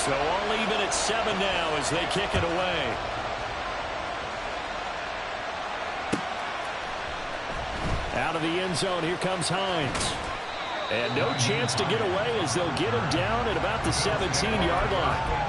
So all even at 7 now as they kick it away. Out of the end zone, here comes Hines. And no chance to get away as they'll get him down at about the 17-yard line.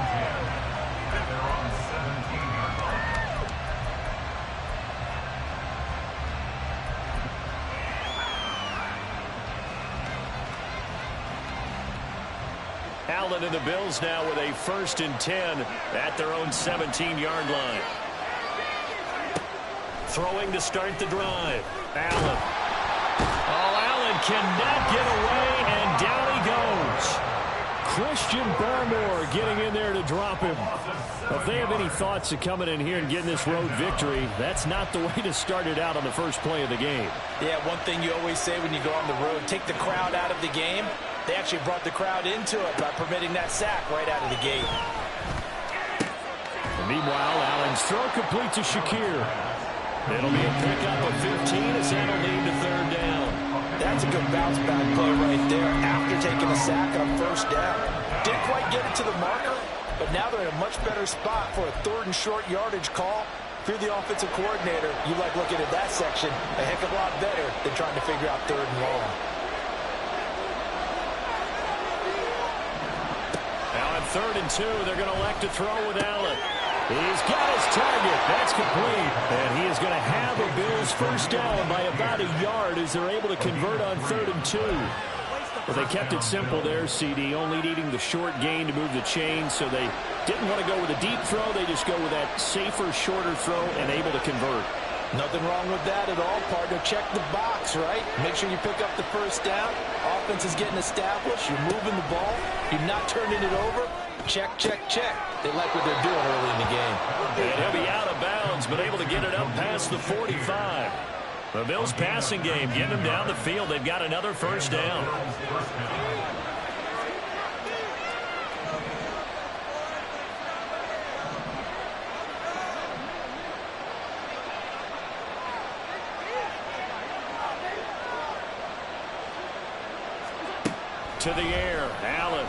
Allen and the Bills now with a 1st and 10 at their own 17-yard line. Throwing to start the drive. Allen. Oh, Allen cannot get away, and down he goes. Christian Barmore getting in there to drop him. If they have any thoughts of coming in here and getting this road victory, that's not the way to start it out on the first play of the game. Yeah, one thing you always say when you go on the road, take the crowd out of the game. They actually brought the crowd into it by permitting that sack right out of the gate. And meanwhile, Allen's throw complete to Shakir. It'll be a pickup of 15 as that'll lead to 3rd down. That's a good bounce back play right there after taking a sack on 1st down. Didn't quite get it to the marker, but now they're in a much better spot for a 3rd and short yardage call. If you're the offensive coordinator, you like looking at that section a heck of a lot better than trying to figure out 3rd and long. Now on 3rd and 2, they're going to elect to throw with Allen. He's got his target. That's complete. And he is going to have a Bills 1st down by about a yard as they're able to convert on 3rd and 2. Well, they kept it simple there, CD, only needing the short gain to move the chain, so they didn't want to go with a deep throw. They just go with that safer, shorter throw and able to convert. Nothing wrong with that at all, partner. Check the box, right? Make sure you pick up the 1st down. Offense is getting established. You're moving the ball. You're not turning it over. Check, check, check. They like what they're doing early in the game. And he'll be out of bounds, but able to get it up past the 45. The Bills passing game, getting them down the field. They've got another 1st down. To the air, Allen.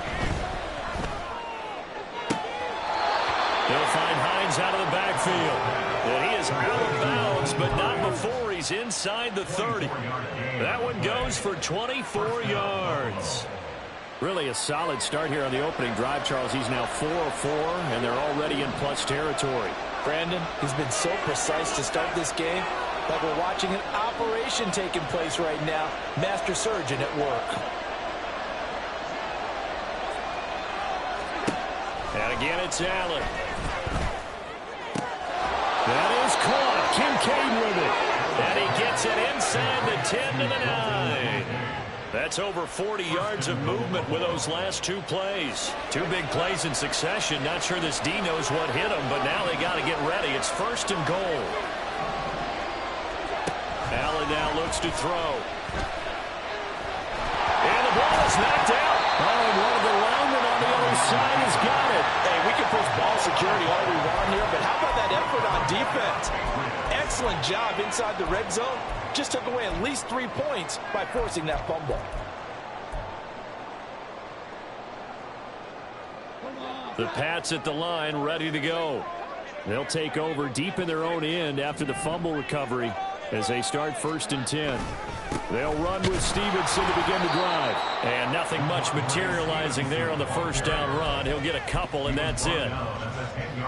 He'll find Hines out of the backfield. And he is out of bounds, but not before he's inside the 30. That one goes for 24 yards. Really a solid start here on the opening drive, Charles. He's now 4 of 4, and they're already in plus territory. Brandon, he's been so precise to start this game, like we're watching an operation taking place right now. Master surgeon at work. And again, it's Allen. That is caught. Kincaid with it. And he gets it inside the 10 to the 9. That's over 40 yards of movement with those last 2 plays. 2 big plays in succession. Not sure this D knows what hit him, but now they got to get ready. It's 1st and goal. Allen now looks to throw. And the ball is knocked out. Oh, and one of the linemen on the other side has got it. Hey, we can push ball security all we want here, but how about that effort on defense? Excellent job inside the red zone. Just took away at least 3 points by forcing that fumble. The Pats at the line, ready to go. They'll take over deep in their own end after the fumble recovery as they start 1st and 10. They'll run with Stevenson to begin the drive. And nothing much materializing there on the 1st down run. He'll get a couple, and that's it.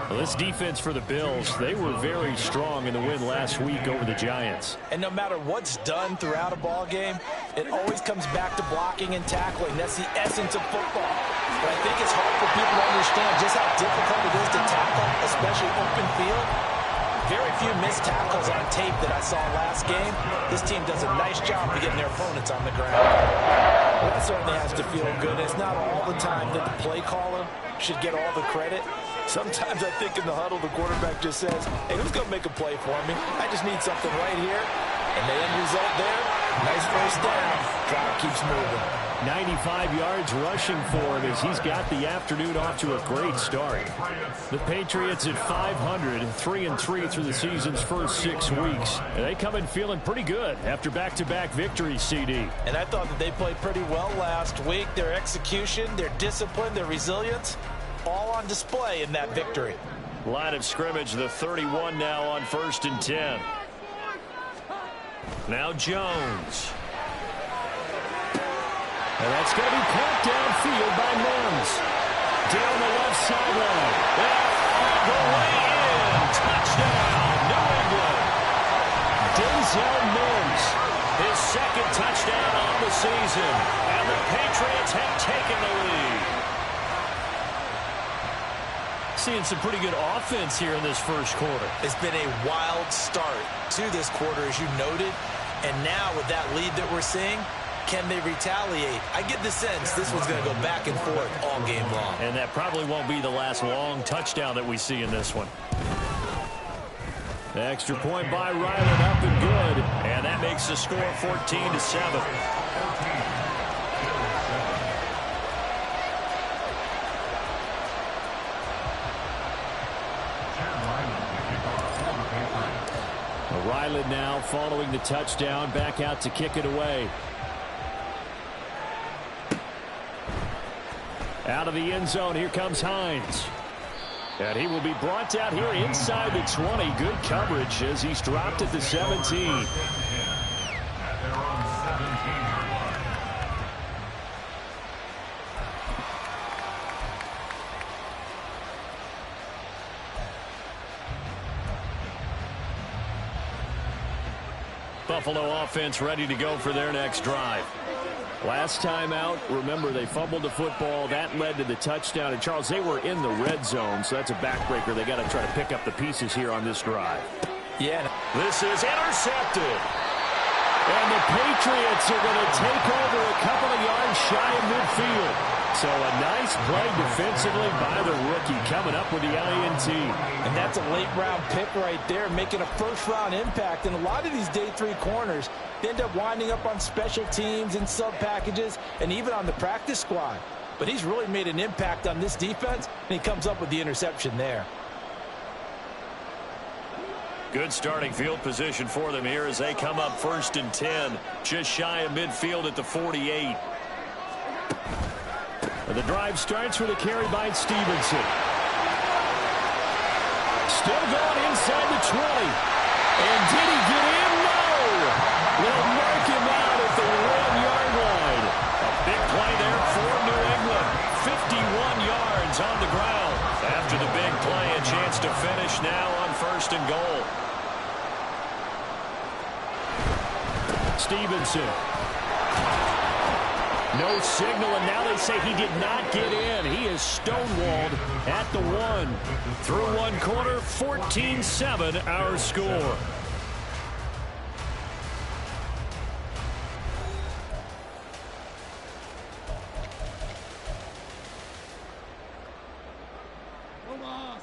Well, this defense for the Bills, they were very strong in the win last week over the Giants. And no matter what's done throughout a ball game, it always comes back to blocking and tackling. That's the essence of football. But I think it's hard for people to understand just how difficult it is to tackle, especially open field. Very few missed tackles on tape that I saw last game. This team does a nice job of getting their opponents on the ground. Well, that certainly has to feel good. It's not all the time that the play caller should get all the credit. Sometimes I think in the huddle, the quarterback just says, hey, who's going to make a play for me? I just need something right here. And the end result there, nice 1st down. Drive keeps moving. 95 yards rushing for him as he's got the afternoon off to a great start. The Patriots at 500, 3-3 through the season's first 6 weeks. And they come in feeling pretty good after back-to-back victories, CD. And I thought that they played pretty well last week. Their execution, their discipline, their resilience, all on display in that victory. Line of scrimmage, the 31 now on 1st and 10. Now Jones. And that's going to be caught downfield by Mims. Down the left sideline. All the way in. Touchdown, New England. Denzel Mims, his second touchdown on the season. And the Patriots have taken the lead. Seeing some pretty good offense here in this first quarter. It's been a wild start to this quarter, as you noted. And now with that lead that we're seeing, can they retaliate? I get the sense this one's going to go back and forth all game long. And that probably won't be the last long touchdown that we see in this one. The extra point by Ryland up and good. And that makes the score 14-7. Ryland now following the touchdown, back out to kick it away. Out of the end zone, here comes Hines. And he will be brought down here inside the 20. Good coverage as he's dropped at the 17. Buffalo offense ready to go for their next drive. Last time out, remember, they fumbled the football. That led to the touchdown. And, Charles, they were in the red zone, so that's a backbreaker. They got to try to pick up the pieces here on this drive. Yeah. This is intercepted. And the Patriots are going to take over a couple of yards shy of midfield. So a nice play defensively by the rookie coming up with the INT. And that's a late-round pick right there, making a first-round impact. And a lot of these day 3 corners end up winding up on special teams and sub-packages and even on the practice squad. But he's really made an impact on this defense, and he comes up with the interception there. Good starting field position for them here as they come up 1st and 10, just shy of midfield at the 48. The drive starts with a carry by Stevenson. Still going inside the 20. And did he get in? No! They'll mark him out at the 1-yard line. A big play there for New England. 51 yards on the ground. After the big play, a chance to finish now on 1st and goal. Stevenson. No signal, and now they say he did not get in. He is stonewalled at the 1. Through one quarter, 14-7 our score.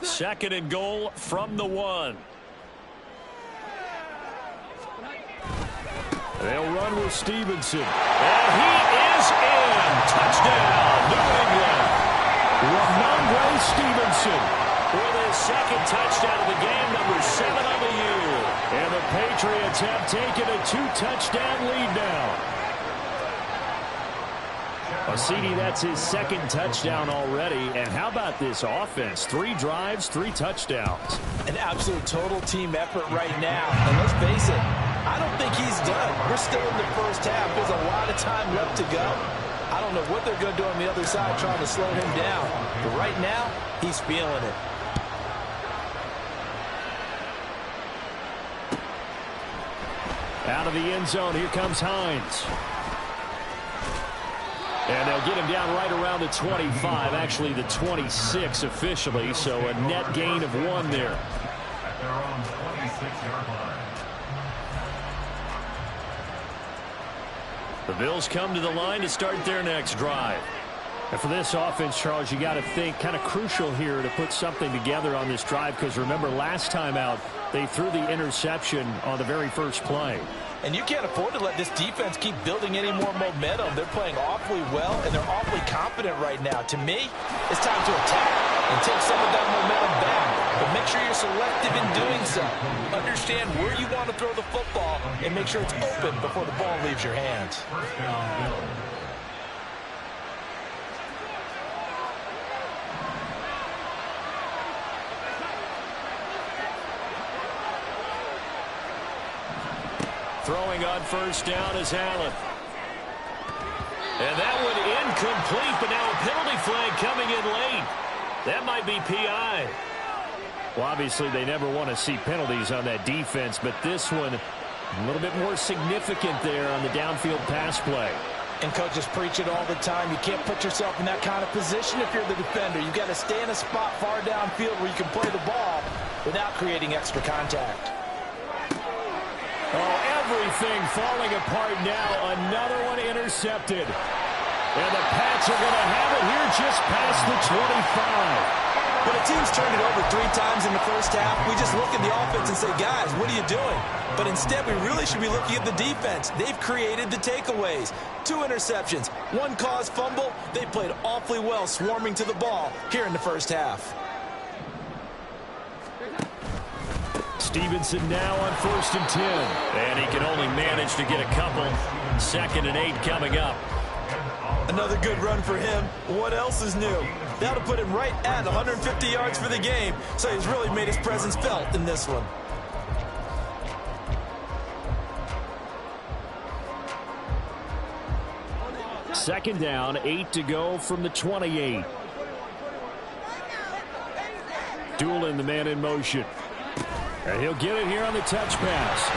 Second and goal from the 1. They'll run with Stevenson. And he is in. Touchdown, New England. Ramondre Stevenson with his second touchdown of the game, number 7 on the year. And the Patriots have taken a 2-touchdown lead now. CD, that's his second touchdown already. And how about this offense? 3 drives, 3 touchdowns. An absolute total team effort right now. And let's face it, I don't think he's done. We're still in the first half. There's a lot of time left to go. I don't know what they're going to do on the other side trying to slow him down. But right now, he's feeling it. Out of the end zone, here comes Hines. And they'll get him down right around the 25, actually the 26 officially, so a net gain of 1 there. At their own 26-yard line. The Bills come to the line to start their next drive. And for this offense, Charles, you got to think kind of crucial here to put something together on this drive, because remember last time out they threw the interception on the very first play. And you can't afford to let this defense keep building any more momentum. They're playing awfully well, and they're awfully confident right now. To me, it's time to attack and take some of that momentum back. But make sure you're selective in doing so. Understand where you want to throw the football and make sure it's open before the ball leaves your hands. First down, Bills. Throwing on first down is Allen. And that one incomplete, but now a penalty flag coming in late. That might be PI. Well, obviously, they never want to see penalties on that defense, but this one a little bit more significant there on the downfield pass play. And coaches preach it all the time. You can't put yourself in that kind of position if you're the defender. You've got to stay in a spot far downfield where you can play the ball without creating extra contact. Oh, everything falling apart now. Another one intercepted. And the Pats are going to have it here just past the 25. When a team's turned it over 3 times in the first half, we just look at the offense and say, guys, what are you doing? But instead, we really should be looking at the defense. They've created the takeaways. 2 interceptions, 1 caused fumble. They played awfully well swarming to the ball here in the first half. Stevenson now on 1st and 10. And he can only manage to get a couple. 2nd and 8 coming up. Another good run for him. What else is new? That'll put him right at 150 yards for the game. So he's really made his presence felt in this one. Second down, 8 to go from the 28. Doolin, the man in motion. And he'll get it here on the touch pass.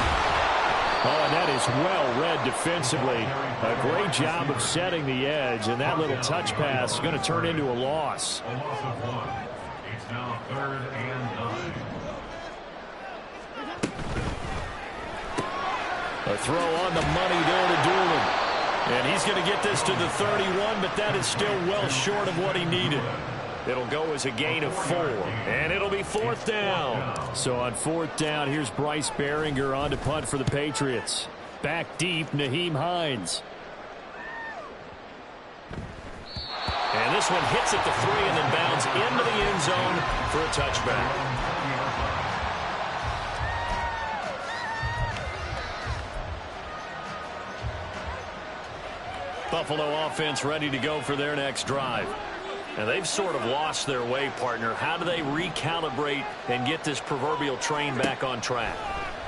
Oh, and that is well read defensively. A great job of setting the edge, and that little touch pass is going to turn into a loss. A loss of 1. It's now 3rd and 9. A throw on the money there to Doolin. And he's going to get this to the 31, but that is still well short of what he needed. It'll go as a gain of 4, and it'll be 4th down. So on 4th down, here's Bryce Behringer on to punt for the Patriots. Back deep, Nyheim Hines. And this one hits at the 3 and then bounds into the end zone for a touchback. Buffalo offense ready to go for their next drive. And they've sort of lost their way, partner. How do they recalibrate and get this proverbial train back on track?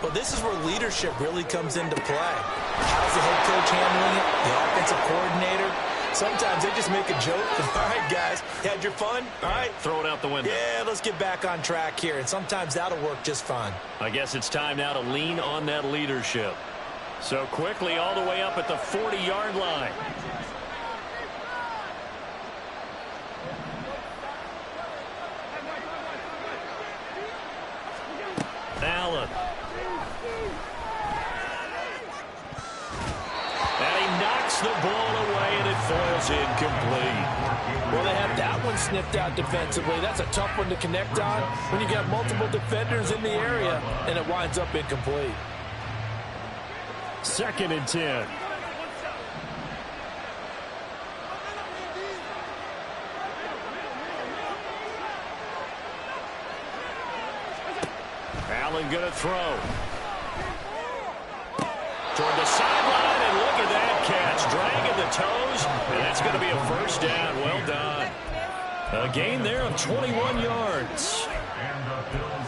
Well, this is where leadership really comes into play. How's the head coach handling it? The offensive coordinator? Sometimes they just make a joke. All right, guys, had your fun? All right. Throw it out the window. Yeah, let's get back on track here. And sometimes that'll work just fine. I guess it's time now to lean on that leadership. So quickly all the way up at the 40-yard line. Allen. And he knocks the ball away, and it falls incomplete. Well, they had that one sniffed out defensively. That's a tough one to connect on when you got multiple defenders in the area, and it winds up incomplete. 2nd and 10. Allen going to throw. Toward the sideline, and look at that catch. Dragging the toes, and that's going to be a 1st down. Well done. A gain there of 21 yards.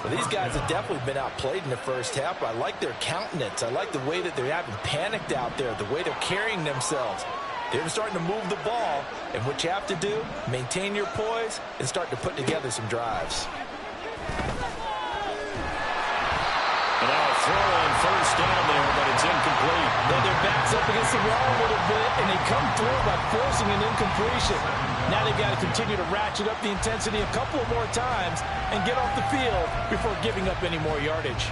Well, these guys have definitely been outplayed in the first half, but I like their countenance. I like the way that they're having panicked out there, the way they're carrying themselves. They're starting to move the ball, and what you have to do, maintain your poise and start to put together some drives. And now a throw on 1st down there, but it's incomplete. Now their back's up against the wall a little bit, and they come through by forcing an incompletion. Now they've got to continue to ratchet up the intensity a couple of more times and get off the field before giving up any more yardage.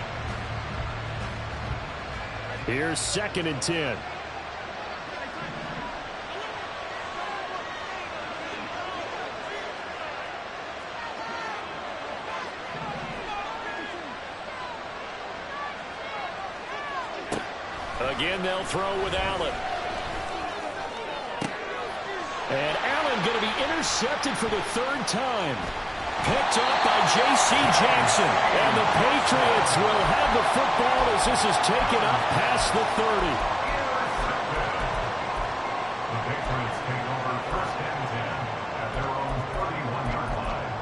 Here's 2nd and 10. Again, they'll throw with Allen. And Allen going to be intercepted for the 3rd time. Picked up by J.C. Jackson. And the Patriots will have the football as this is taken up past the 30. The Patriots take over 1st and 10 at their own 41-yard line.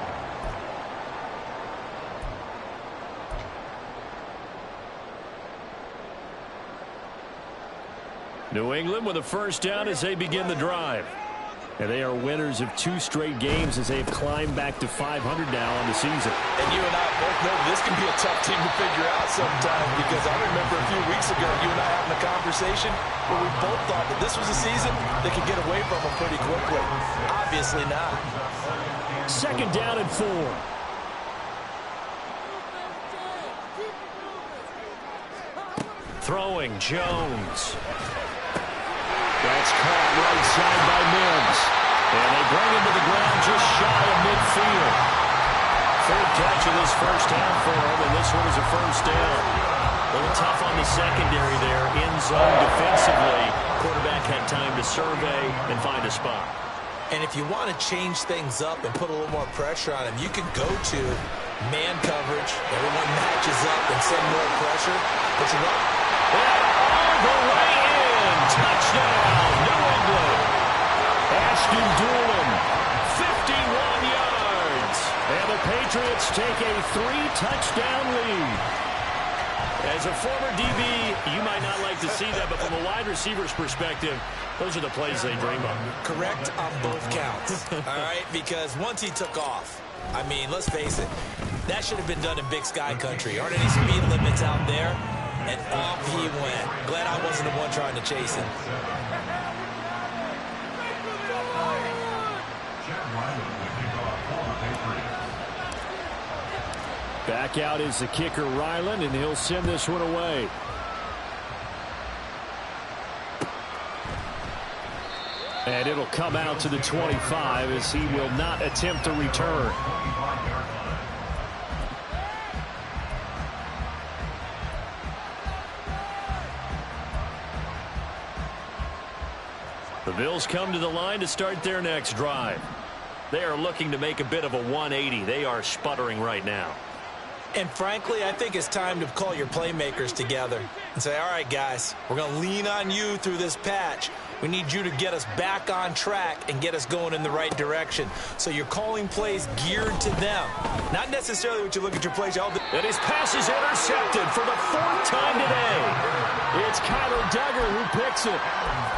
New England with a first down as they begin the drive. And they are winners of 2 straight games as they've climbed back to 500 now on the season. And you and I both know this can be a tough team to figure out sometimes, because I remember a few weeks ago you and I having a conversation where we both thought that this was a season that could get away from them pretty quickly. Obviously not. Second down and 4. Throwing, Jones. That's caught right side by Mims. And they bring him to the ground just shy of midfield. Third catch of this first half for him, and this one is a first down. A little tough on the secondary there. In zone defensively. Quarterback had time to survey and find a spot. And if you want to change things up and put a little more pressure on him, you can go to man coverage. Everyone matches up and send more pressure. But you know, all the way in. Touchdown, New England. Ashton Doolin, 51 yards. And the Patriots take a 3-touchdown lead. As a former DB, you might not like to see that, but from a wide receiver's perspective, those are the plays they dream of. Correct on both counts, all right? Because once he took off, I mean, let's face it, that should have been done in Big Sky country. Aren't any speed limits out there? And off he went. Glad I wasn't the one trying to chase him. Back out is the kicker, Ryland, and he'll send this one away. And it'll come out to the 25 as he will not attempt to return. The Bills come to the line to start their next drive. They are looking to make a bit of a 180. They are sputtering right now. And frankly, I think it's time to call your playmakers together and say, all right, guys, we're going to lean on you through this patch. We need you to get us back on track and get us going in the right direction. So you're calling plays geared to them. Not necessarily what you look at your plays. And his pass is intercepted for the 4th time today. It's Kyler Duggar who picks it.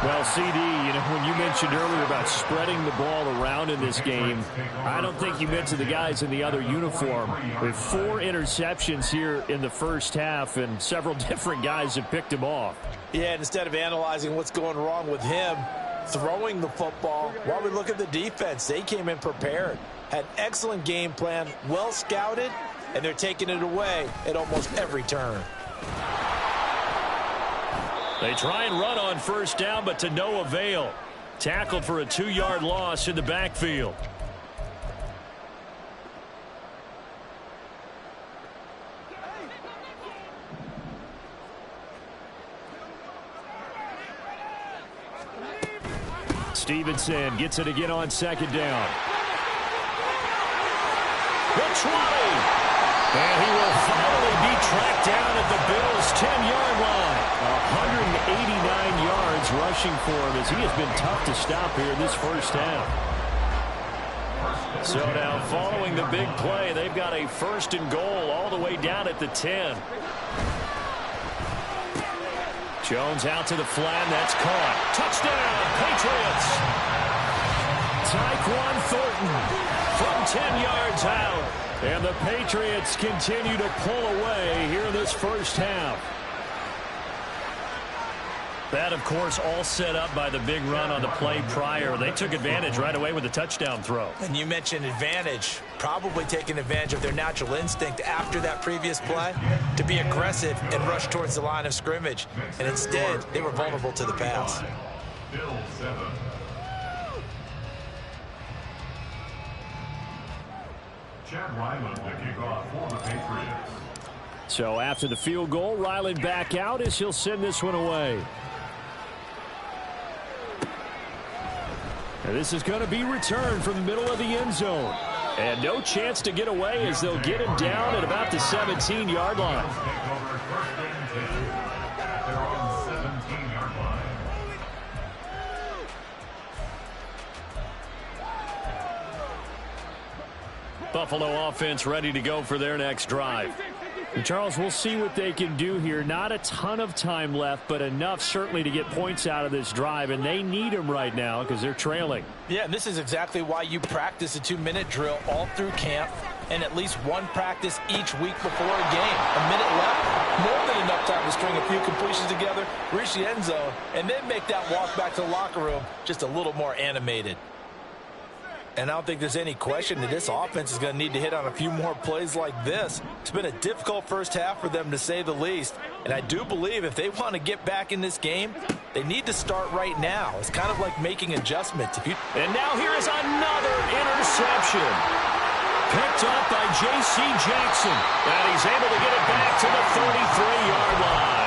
Well, CD, you know, when you mentioned earlier about spreading the ball around in this game, I don't think you mentioned the guys in the other uniform. With 4 interceptions here in the first half, and several different guys have picked him off. Yeah, instead of analyzing what's going wrong with him throwing the football, while we look at the defense, they came in prepared. Had an excellent game plan, well scouted, and they're taking it away at almost every turn. They try and run on first down, but to no avail. Tackled for a 2-yard loss in the backfield. Stevenson gets it again on second down. The 20. And he will finally be tracked down at the Bills' 10-yard line. 189 yards rushing for him as he has been tough to stop here in this first half. So now following the big play, they've got a 1st and goal all the way down at the 10. Jones out to the flat, and that's caught. Touchdown, Patriots. Tyquan Thornton from 10 yards out. And the Patriots continue to pull away here in this first half. That, of course, all set up by the big run on the play prior. They took advantage right away with the touchdown throw. And you mentioned advantage, probably taking advantage of their natural instinct after that previous play to be aggressive and rush towards the line of scrimmage. And instead, they were vulnerable to the pass. Bill 7. Chad Ryland to kick off for the Patriots. So after the field goal, Ryland back out as he'll send this one away. And this is going to be returned from the middle of the end zone. And no chance to get away as they'll get him down at about the 17-yard line. Buffalo offense ready to go for their next drive. And Charles, we'll see what they can do here. Not a ton of time left, but enough certainly to get points out of this drive, and they need them right now because they're trailing. Yeah, and this is exactly why you practice a 2-minute drill all through camp and at least one practice each week before a game. A minute left, more than enough time to string a few completions together, reach the end zone, and then make that walk back to the locker room just a little more animated. And I don't think there's any question that this offense is going to need to hit on a few more plays like this. It's been a difficult first half for them, to say the least. And I do believe if they want to get back in this game, they need to start right now. It's kind of like making adjustments. And now here is another interception. Picked up by J.C. Jackson. And he's able to get it back to the 33-yard line.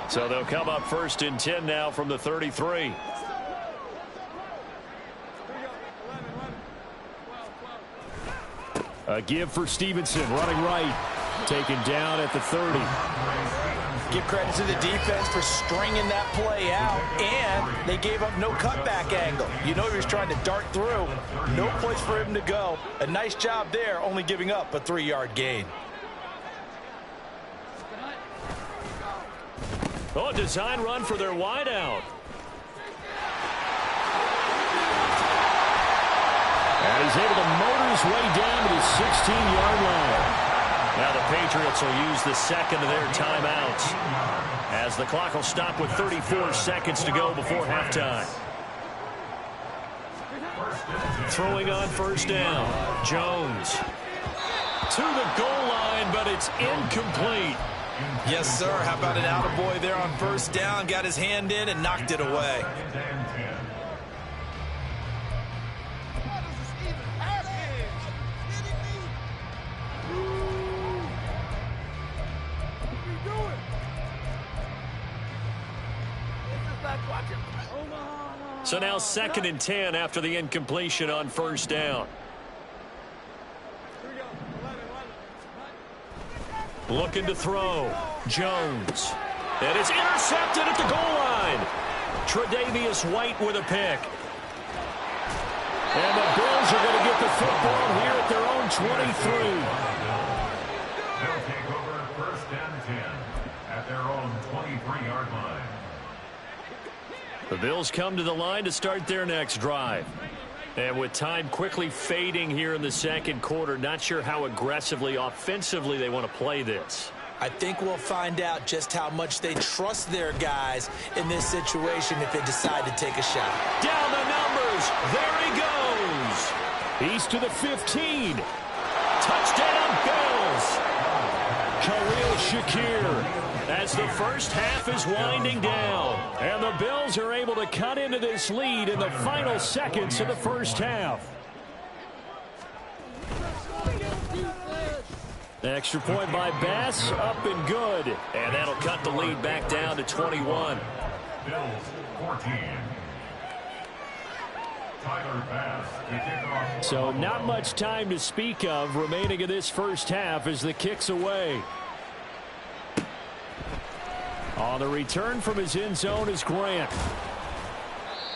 So they'll come up 1st and 10 now from the 33. A give for Stevenson, running right. Taken down at the 30. Give credit to the defense for stringing that play out, and they gave up no cutback angle. You know he was trying to dart through. No place for him to go. A nice job there, only giving up a 3-yard gain. Oh, design run for their wideout. And he's able to motor his way down to the 16-yard line. Now the Patriots will use the second of their timeouts as the clock will stop with 34 seconds to go before halftime. Throwing on 1st down. Jones to the goal line, but it's incomplete. Yes, sir. How about an attaboy there on 1st down? Got his hand in and knocked it away. So now 2nd and 10 after the incompletion on 1st down. Looking to throw. Jones. And it's intercepted at the goal line. Tre'Davious White with a pick. And the Bills are going to get the football here at their own 23. They'll take over 1st and 10 at their own 23-yard line. The Bills come to the line to start their next drive. And with time quickly fading here in the 2nd quarter, not sure how aggressively, offensively they want to play this. I think we'll find out just how much they trust their guys in this situation if they decide to take a shot. Down the numbers. There he goes. He's to the 15. Touchdown, Bills. Khalil Shakir as the first half is winding down. And the Bills are able to cut into this lead in the final seconds of the first half. Extra point by Bass, up and good. And that'll cut the lead back down to 21. Bills 14. Tyler Bass to kick off. So not much time to speak of remaining in this first half as the kick's away. On the return from his end zone is Grant.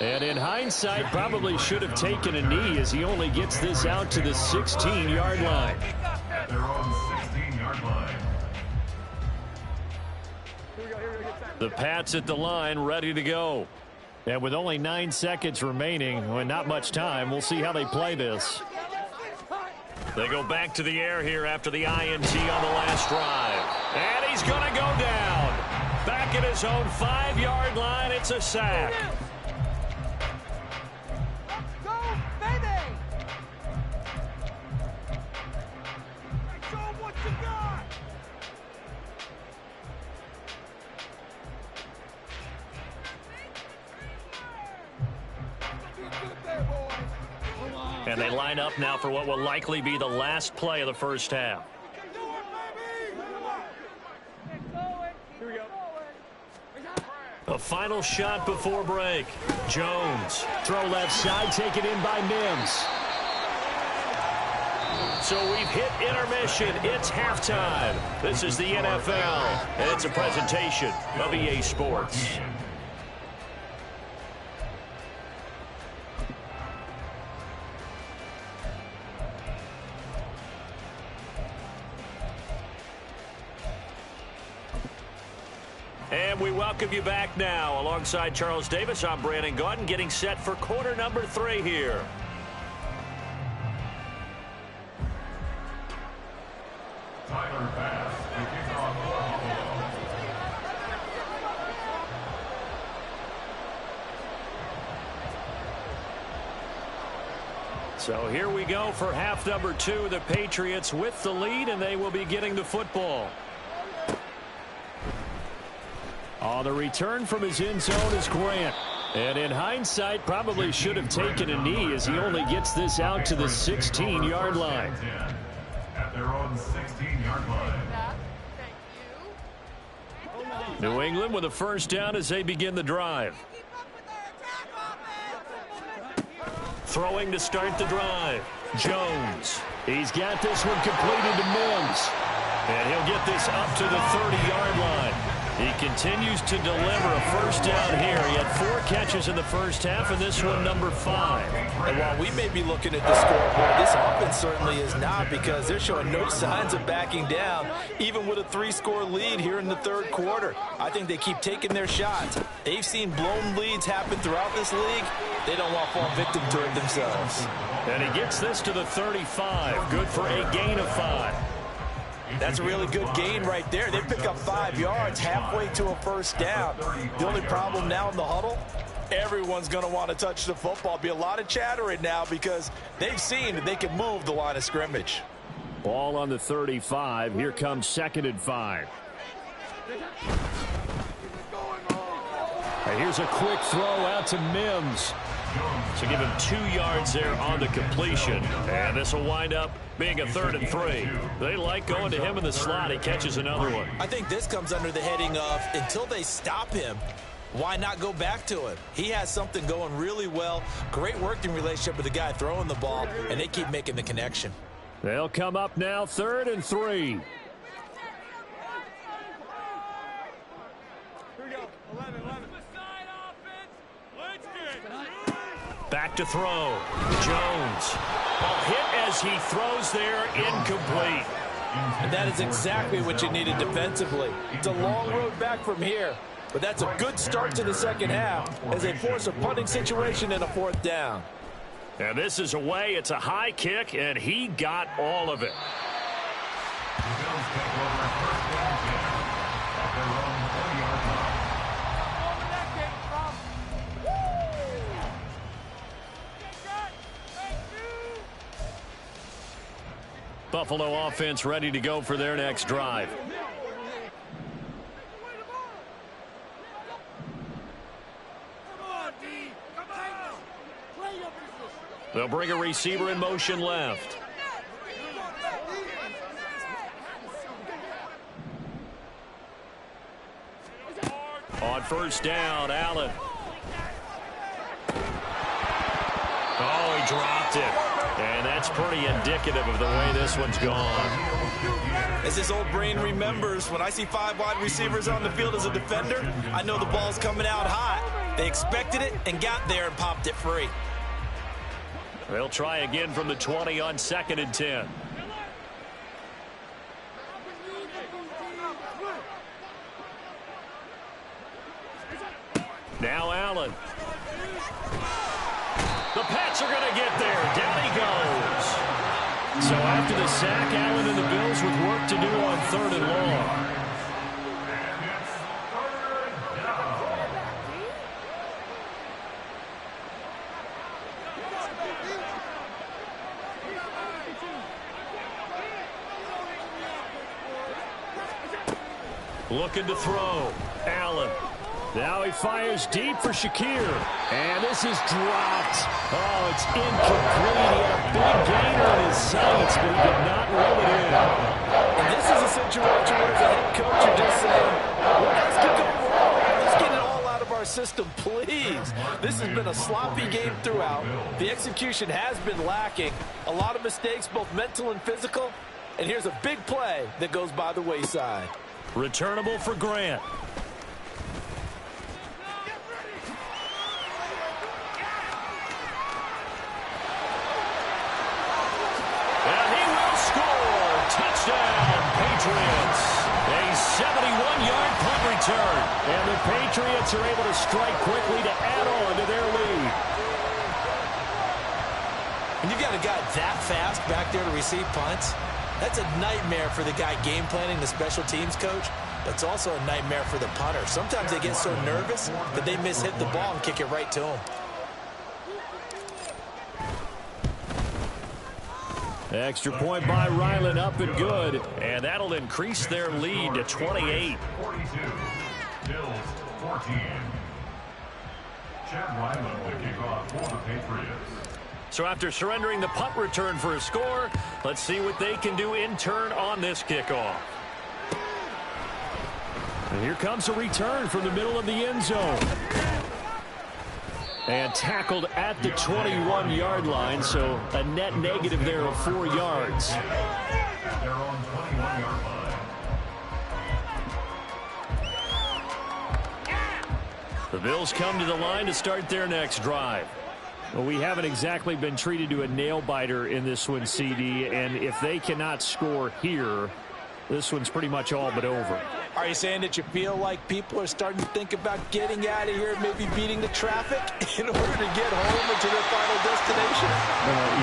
And in hindsight, probably should have taken a knee as he only gets this out to the 16-yard line. At their own 16-yard line. The Pats at the line, ready to go. And with only 9 seconds remaining, and not much time, we'll see how they play this. They go back to the air here after the INT on the last drive. And he's going to go down. Back at his own 5-yard line, it's a sack. Let's go, baby! Show 'em what you got! And they line up now for what will likely be the last play of the first half. A final shot before break. Jones. Throw left side, taken in by Mims. So we've hit intermission. It's halftime. This is the NFL, and it's a presentation of EA Sports. And we welcome you back now. Alongside Charles Davis, I'm Brandon Gaudin, getting set for quarter number 3 here. Tyler Bass, the kickoff for Buffalo. So here we go for half number 2. The Patriots with the lead, and they will be getting the football. On the return from his end zone is Grant. And in hindsight, probably should have taken a knee as he only gets this out to the 16-yard line. At their own 16-yard line. New England with a first down as they begin the drive. Throwing to start the drive. Jones. He's got this one completed to Mims. And he'll get this up to the 30-yard line. He continues to deliver a first down here. He had 4 catches in the first half, and this one number 5. And while we may be looking at the scoreboard, this offense certainly is not, because they're showing no signs of backing down, even with a 3-score lead here in the third quarter. I think they keep taking their shots. They've seen blown leads happen throughout this league. They don't want to fall victim to it themselves. And he gets this to the 35. Good for a gain of 5. That's a really good gain right there. They pick up 5 yards halfway to a first down. The only problem now in the huddle, everyone's going to want to touch the football. Be a lot of chattering now because they've seen that they can move the line of scrimmage. Ball on the 35. Here comes 2nd and 5. And here's a quick throw out to Mims. So give him 2 yards there on the completion. And this will wind up being a 3rd and 3. They like going to him in the slot. He catches another one. I think this comes under the heading of, until they stop him, why not go back to him? He has something going really well. Great working relationship with the guy throwing the ball, and they keep making the connection. They'll come up now 3rd and 3. Here we go. 11. Back to throw. Jones. Ball hit as he throws there, incomplete. And that is exactly what you needed defensively. It's a long road back from here, but that's a good start to the second half as they force a punting situation in a 4th down. And this is away. It's a high kick, and he got all of it. The Bills take over first and 10 at their own 30-yard line. Buffalo offense ready to go for their next drive. They'll bring a receiver in motion left. On first down, Allen. Oh, he dropped it. And that's pretty indicative of the way this one's gone. As his old brain remembers, when I see 5 wide receivers on the field as a defender, I know the ball's coming out hot. They expected it and got there and popped it free. They'll try again from the 20 on 2nd and 10. Now Allen. The Pats are going to get there. Down he goes. So after the sack, Allen and the Bills with work to do on 3rd and long. And it's 3rd down. Looking to throw. Allen. Now he fires deep for Shakir. And this is dropped. Oh, it's incomplete. He had a big gainer in his sights, but he did not reel it in. And this is a situation where as a head coach you're just saying, what else could go wrong? Let's get it all out of our system, please. This has been a sloppy game throughout. The execution has been lacking. A lot of mistakes, both mental and physical. And here's a big play that goes by the wayside. Returnable for Grant. And he will score. Touchdown, Patriots. A 71-yard punt return. And the Patriots are able to strike quickly to add on to their lead. And you've got a guy that fast back there to receive punts. That's a nightmare for the guy game planning, the special teams coach. But it's also a nightmare for the punter. Sometimes they get so nervous that they mishit the ball and kick it right to him. Extra point by Ryland, up and good. And that'll increase their lead to 28. 42. Bills 14. Chad Ryland will kick off for the Patriots. So after surrendering the punt return for a score, let's see what they can do in turn on this kickoff. And here comes a return from the middle of the end zone. And tackled at the 21-yard line, so a net negative there of 4 yards. At their own 21-yard line. The Bills come to the line to start their next drive. Well, we haven't exactly been treated to a nail-biter in this one, CD, and if they cannot score here, this one's pretty much all but over. Are you saying that you feel like people are starting to think about getting out of here, maybe beating the traffic in order to get home or to their final destination?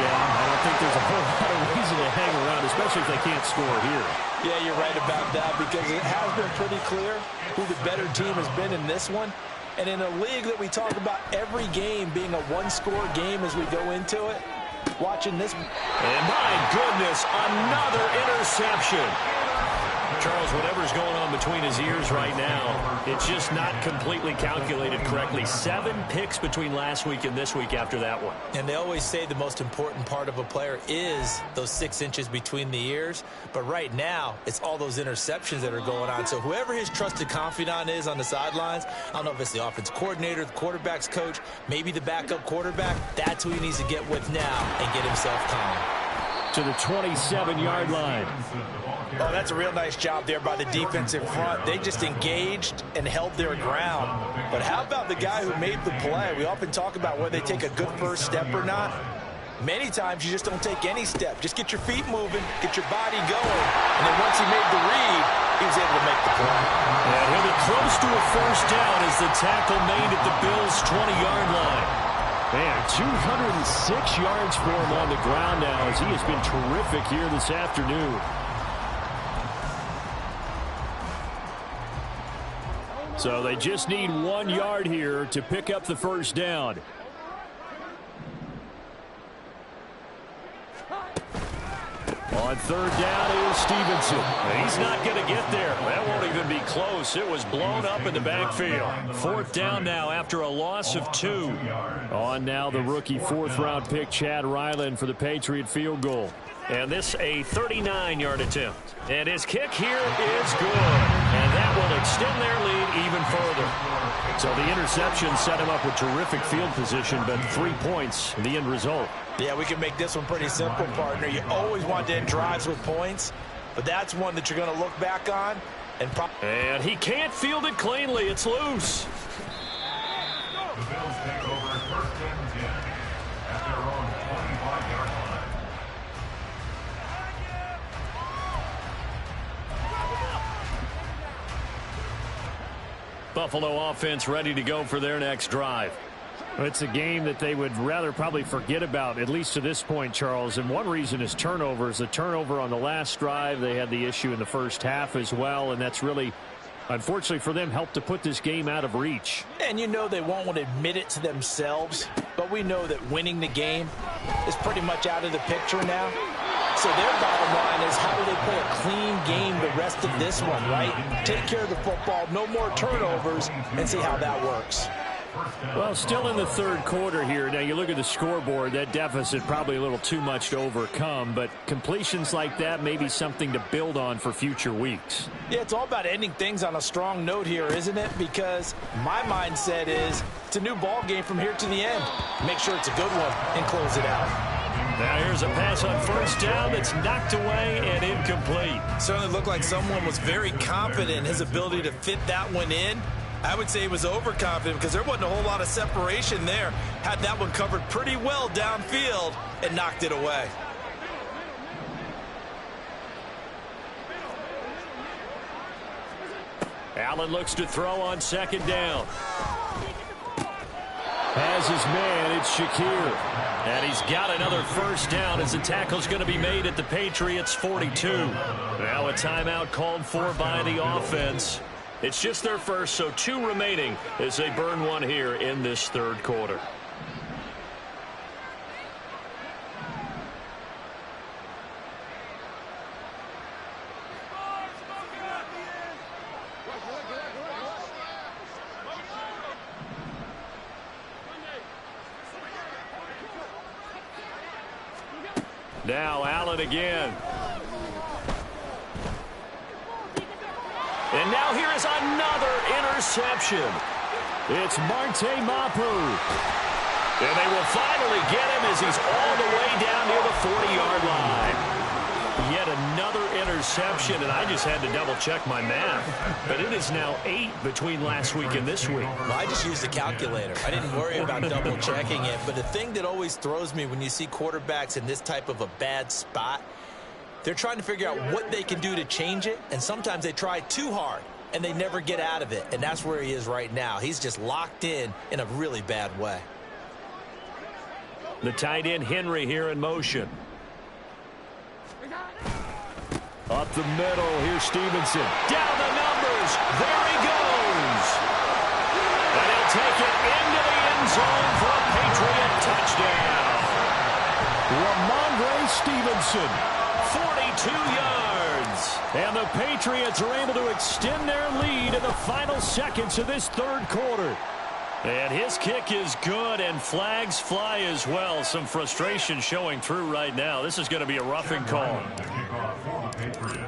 Yeah, I don't think there's a whole lot of reason to hang around, especially if they can't score here. Yeah, you're right about that because it has been pretty clear who the better team has been in this one. And in a league that we talk about every game being a one-score game as we go into it, watching this. And my goodness, another interception. Charles, whatever's going on between his ears right now, it's just not completely calculated correctly. 7 picks between last week and this week after that one. And they always say the most important part of a player is those 6 inches between the ears. But right now, it's all those interceptions that are going on. So whoever his trusted confidant is on the sidelines, I don't know if it's the offense coordinator, the quarterback's coach, maybe the backup quarterback, that's who he needs to get with now and get himself calm. To the 27-yard line. Oh, that's a real nice job there by the defensive front. They just engaged and held their ground. But how about the guy who made the play? We often talk about whether they take a good first step or not. Many times you just don't take any step. Just get your feet moving, get your body going. And then once he made the read, he was able to make the play. And he'll be close to a first down as the tackle made at the Bills' 20-yard line. Man, 206 yards for him on the ground now as he has been terrific here this afternoon. So they just need 1 yard here to pick up the first down. On third down is Stevenson. He's not going to get there. That won't even be close. It was blown up in the backfield. 4th down now after a loss of 2. On now the rookie 4th-round pick Chad Ryland for the Patriot field goal. And this a 39-yard attempt. And his kick here is good. And that will extend their lead even further. So the interception set him up with terrific field position, but 3 points, the end result. Yeah, we can make this one pretty simple, partner. You always want to end drives with points, but that's one that you're going to look back on. And he can't field it cleanly. It's loose. The Bills take over 1st and 10 at their own 25-yard line. Buffalo offense ready to go for their next drive. It's a game that they would rather probably forget about, at least to this point, Charles. And one reason is turnovers. The turnover on the last drive, they had the issue in the first half as well, and that's really, unfortunately for them, helped to put this game out of reach. And you know they won't want to admit it to themselves, but we know that winning the game is pretty much out of the picture now. So their bottom line is, how do they play a clean game the rest of this one, right? Take care of the football, no more turnovers, and see how that works. Well, still in the third quarter here. Now, you look at the scoreboard, that deficit probably a little too much to overcome, but completions like that may be something to build on for future weeks. Yeah, it's all about ending things on a strong note here, isn't it? Because my mindset is it's a new ball game from here to the end. Make sure it's a good one and close it out. Now here's a pass on first down that's knocked away and incomplete. Certainly looked like someone was very confident in his ability to fit that one in. I would say he was overconfident because there wasn't a whole lot of separation there. Had that one covered pretty well downfield and knocked it away. Allen looks to throw on second down. Has his man, it's Shakir. And he's got another first down as the tackle's going to be made at the Patriots' 42. Now a timeout called for by the offense. It's just their first, so 2 remaining as they burn one here in this third quarter. Now Allen again. And now here is another interception. It's Marte Mapu. And they will finally get him as he's all the way down near the 40-yard line. Yet another interception, and I just had to double-check my math. But it is now 8 between last week and this week. Well, I just used a calculator. I didn't worry about double-checking it. But the thing that always throws me when you see quarterbacks in this type of a bad spot, they're trying to figure out what they can do to change it, and sometimes they try too hard, and they never get out of it. And that's where he is right now. He's just locked in a really bad way. The tight end Henry here in motion. Up the middle, here's Stevenson. Down the numbers, there he goes. And he'll take it into the end zone for a Patriot touchdown. Ramondre Stevenson, 42 yards. And the Patriots are able to extend their lead in the final seconds of this third quarter. And his kick is good, and flags fly as well. Some frustration showing through right now. This is going to be a roughing call.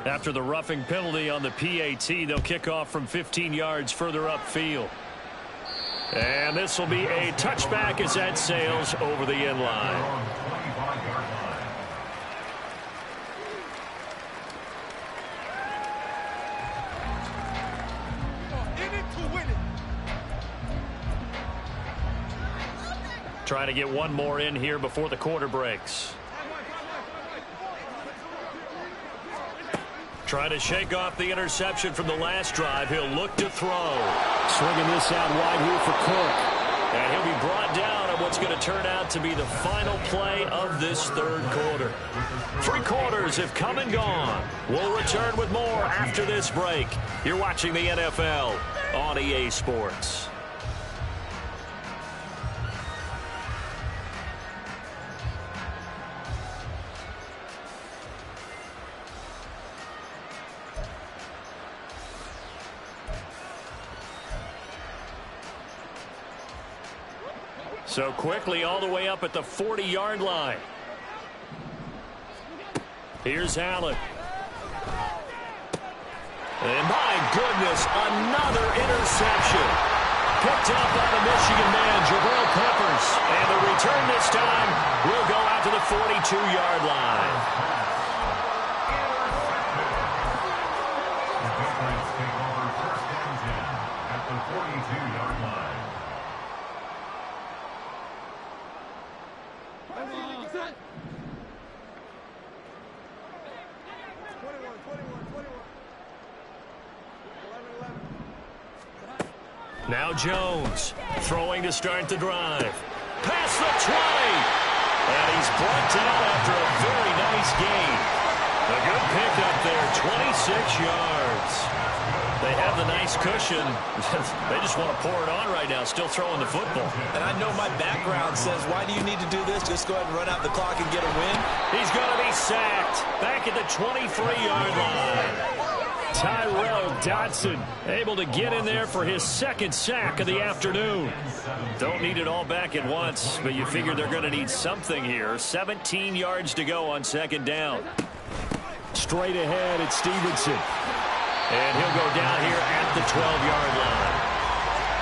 After the roughing penalty on the PAT, they'll kick off from 15 yards further upfield. And this will be a touchback as that sails over the end line. Trying to get one more in here before the quarter breaks. Trying to shake off the interception from the last drive. He'll look to throw. Swinging this out wide here for Cook. And he'll be brought down on what's going to turn out to be the final play of this third quarter. 3 quarters have come and gone. We'll return with more after this break. You're watching the NFL on EA Sports. So quickly all the way up at the 40-yard line. Here's Allen. And my goodness, another interception. Picked up by the Michigan man, Jabril Peppers. And the return this time will go out to the 42-yard line. The Patriots take over first and 10 at the 42-yard line. Now Jones throwing to start the drive. Past the 20. And he's brought down after a very nice gain. A good pickup there, 26 yards. They have the nice cushion. They just want to pour it on right now, still throwing the football. And I know my background says, why do you need to do this? Just go ahead and run out the clock and get a win. He's going to be sacked back at the 23-yard line. Tyrell Dodson able to get in there for his second sack of the afternoon. Don't need it all back at once, but you figure they're going to need something here. 17 yards to go on second down. Straight ahead, it's Stevenson. And he'll go down here at the 12-yard line.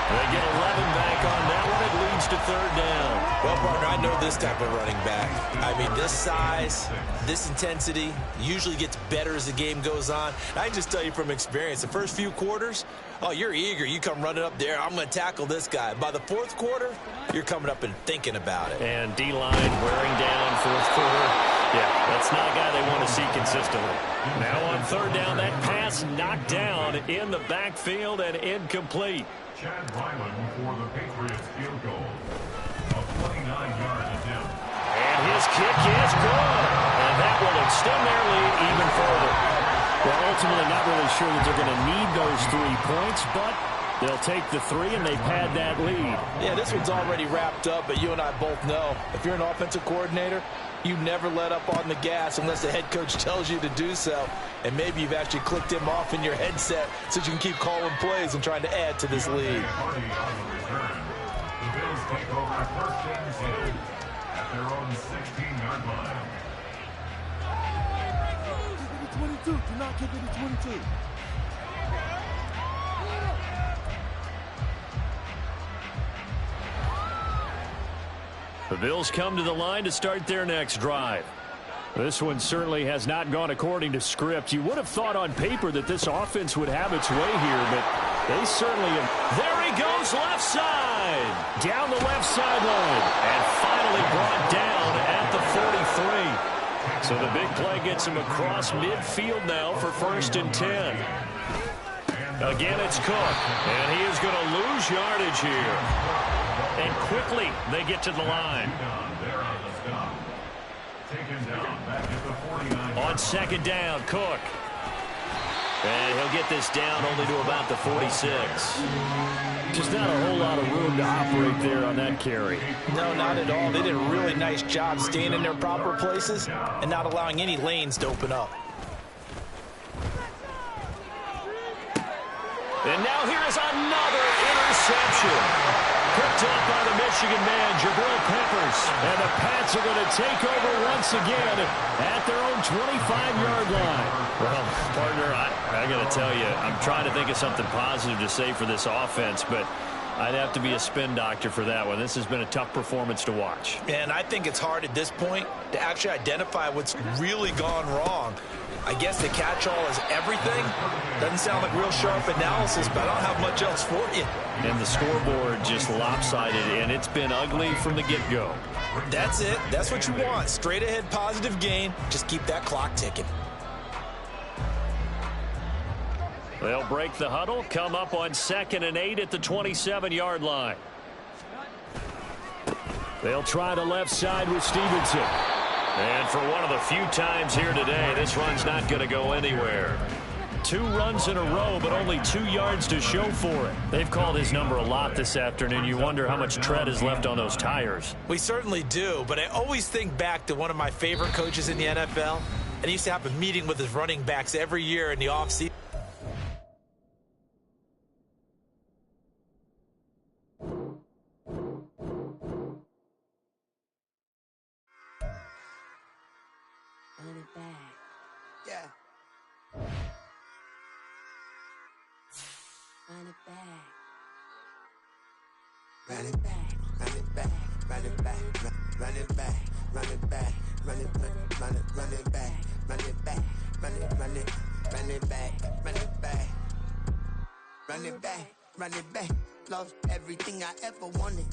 They get 11 back on that one. It leads to third down. Well, partner, I know this type of running back. I mean, this size, this intensity usually gets better as the game goes on. And I can just tell you from experience, the first few quarters, oh, you're eager. You come running up there, I'm going to tackle this guy. By the fourth quarter, you're coming up and thinking about it. And D-line wearing down fourth quarter. Yeah, that's not a guy they want to see consistently. Now on third down, that pass pass knocked down in the backfield and incomplete. Chad Ryland for the Patriots field goal. A 29-yard attempt. And his kick is good. And that will extend their lead even further. Well, ultimately not really sure that they're going to need those 3 points, but they'll take the 3 and they've had that lead. Yeah, this one's already wrapped up, but you and I both know if you're an offensive coordinator, you never let up on the gas unless the head coach tells you to do so. And maybe you've actually clicked him off in your headset so you can keep calling plays and trying to add to this lead. Hardy on the return. The Bills take over first and 10 at their own 16-yard line. 22. Do not kick it to 22. The Bills come to the line to start their next drive. This one certainly has not gone according to script. You would have thought on paper that this offense would have its way here, but they certainly have. There he goes, left side. Down the left sideline. And finally brought down at the 43. So the big play gets him across midfield now for 1st and 10. Again, it's Cook. And he is going to lose yardage here. And quickly, they get to the line. On 2nd down, Cook. And he'll get this down only to about the 46. Just not a whole lot of room to operate there on that carry. No, not at all. They did a really nice job staying in their proper places and not allowing any lanes to open up. And now here is another interception. Picked up by the Michigan man, Jabril Peppers. And the Pats are going to take over once again at their own 25-yard line. Well, partner, I got to tell you, I'm trying to think of something positive to say for this offense, but I'd have to be a spin doctor for that one. This has been a tough performance to watch. And I think it's hard at this point to actually identify what's really gone wrong. I guess the catch-all is everything. Doesn't sound like real sharp analysis, but I don't have much else for you. And the scoreboard just lopsided, and it's been ugly from the get-go. That's it. That's what you want. Straight ahead positive gain. Just keep that clock ticking. They'll break the huddle, come up on 2nd and 8 at the 27-yard line. They'll try the left side with Stevenson. And for one of the few times here today, this run's not going to go anywhere. 2 runs in a row, but only 2 yards to show for it. They've called his number a lot this afternoon. You wonder how much tread is left on those tires. We certainly do, but I always think back to one of my favorite coaches in the NFL, and he used to have a meeting with his running backs every year in the offseason. Run it back, run it back, run it back, run it back, run it back, run it back, run it back, run it back, run it back, run it back, run it back, run it back, run it back. Lost everything I ever wanted.